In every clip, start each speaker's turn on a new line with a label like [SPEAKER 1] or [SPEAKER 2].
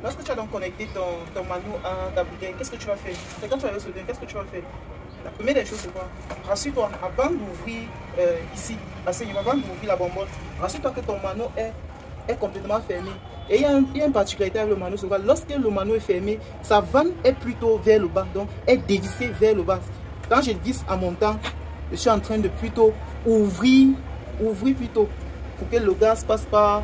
[SPEAKER 1] Lorsque tu as donc connecté ton mano à ta bouteille, qu'est-ce que tu vas faire? C'est quand tu vas le solder, qu'est-ce que tu vas faire? La première des choses, c'est quoi? Rassure-toi, avant d'ouvrir ici, à ce niveau, avant d'ouvrir la bonbonne, rassure-toi que ton mano est complètement fermé. Et il y a une particularité avec le mano, c'est quoi? Lorsque le mano est fermé, sa vanne est plutôt vers le bas, donc est dévissée vers le bas. Quand je visse en montant, je suis en train de plutôt ouvrir plutôt pour que le gaz passe par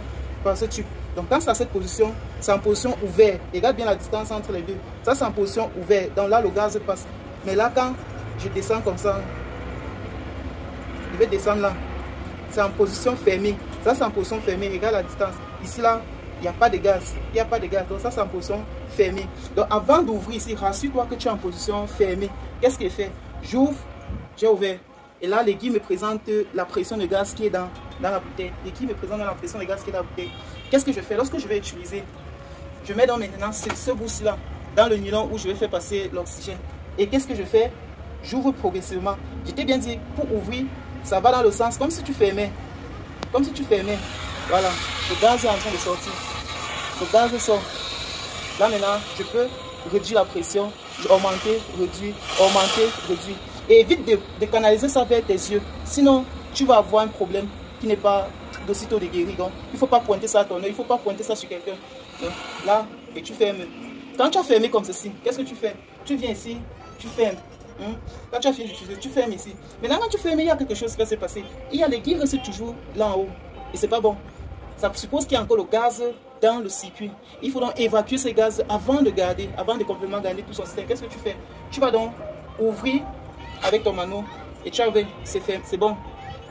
[SPEAKER 1] ce tube. Donc quand c'est à cette position, c'est en position ouverte. Regarde bien la distance entre les deux. Ça c'est en position ouverte. Donc là le gaz passe. Mais là quand je descends comme ça, je vais descendre là. C'est en position fermée. Ça c'est en position fermée. Regarde la distance. Ici là, il n'y a pas de gaz. Il n'y a pas de gaz. Donc ça c'est en position fermée. Donc avant d'ouvrir ici, rassure-toi que tu es en position fermée. Qu'est-ce qu'il fait? J'ouvre, j'ai ouvert. Et là, l'aiguille me présente la pression de gaz qui est dans la bouteille. L'aiguille me présente la pression de gaz qui est dans la bouteille. Qu'est-ce que je fais? Lorsque je vais utiliser, je mets donc maintenant ce bout-ci-là dans le nylon où je vais faire passer l'oxygène. Et qu'est-ce que je fais? J'ouvre progressivement. Je t'ai bien dit, pour ouvrir, ça va dans le sens comme si tu fermais. Comme si tu fermais. Voilà. Le gaz est en train de sortir. Le gaz sort. Là maintenant, je peux réduire la pression, augmenter, réduire, augmenter, réduire. Et évite de canaliser ça vers tes yeux. Sinon, tu vas avoir un problème qui n'est pas d'aussitôt de guéri. Donc, il ne faut pas pointer ça à ton œil, il ne faut pas pointer ça sur quelqu'un. Là, et tu fermes. Quand tu as fermé comme ceci, qu'est-ce que tu fais? Tu viens ici, tu fermes. Quand tu as fini d'utiliser, tu fermes ici. Maintenant, quand tu fermes, il y a quelque chose qui va se passer. Il y a l'aiguille qui reste toujours là en haut. Et ce n'est pas bon. Ça suppose qu'il y a encore le gaz dans le circuit. Il faut donc évacuer ces gaz avant de garder, avant de complètement garder tout son système. Qu'est-ce que tu fais? Tu vas donc ouvrir avec ton mano et tu as ouvert, c'est fait, c'est bon.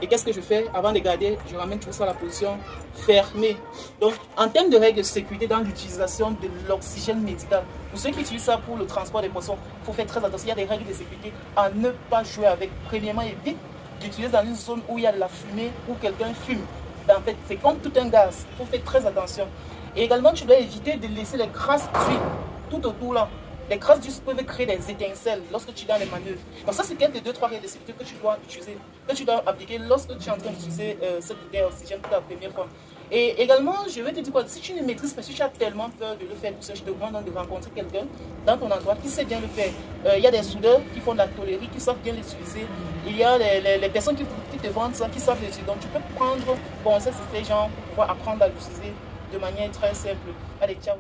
[SPEAKER 1] Et qu'est-ce que je fais? Avant de garder, je ramène tout ça à la position fermée. Donc, en termes de règles de sécurité dans l'utilisation de l'oxygène médical, pour ceux qui utilisent ça pour le transport des poissons, il faut faire très attention. Il y a des règles de sécurité à ne pas jouer avec. Premièrement, évite d'utiliser dans une zone où il y a de la fumée, où quelqu'un fume. En fait, c'est comme tout un gaz. Il faut faire très attention. Et également, tu dois éviter de laisser les crasses d'huile tout autour là. Les crasses d'huile peuvent créer des étincelles lorsque tu es dans les manœuvres. Donc ça, c'est quelques 2-3 règles de sécurité que tu dois utiliser, que tu dois appliquer lorsque tu es en train d'utiliser cette bouteille d'oxygène pour la première fois. Et également, je vais te dire quoi, si tu ne maîtrises pas, si tu as tellement peur de le faire tout seul, je te demande de rencontrer quelqu'un dans ton endroit qui sait bien le faire. Il y a des soudeurs qui font de la tôlerie, qui savent bien l'utiliser. Il y a les personnes qui te vendent ça, qui savent l'utiliser. Donc tu peux prendre conseil sur ces gens pour pouvoir apprendre à l'utiliser de manière très simple. Allez, ciao!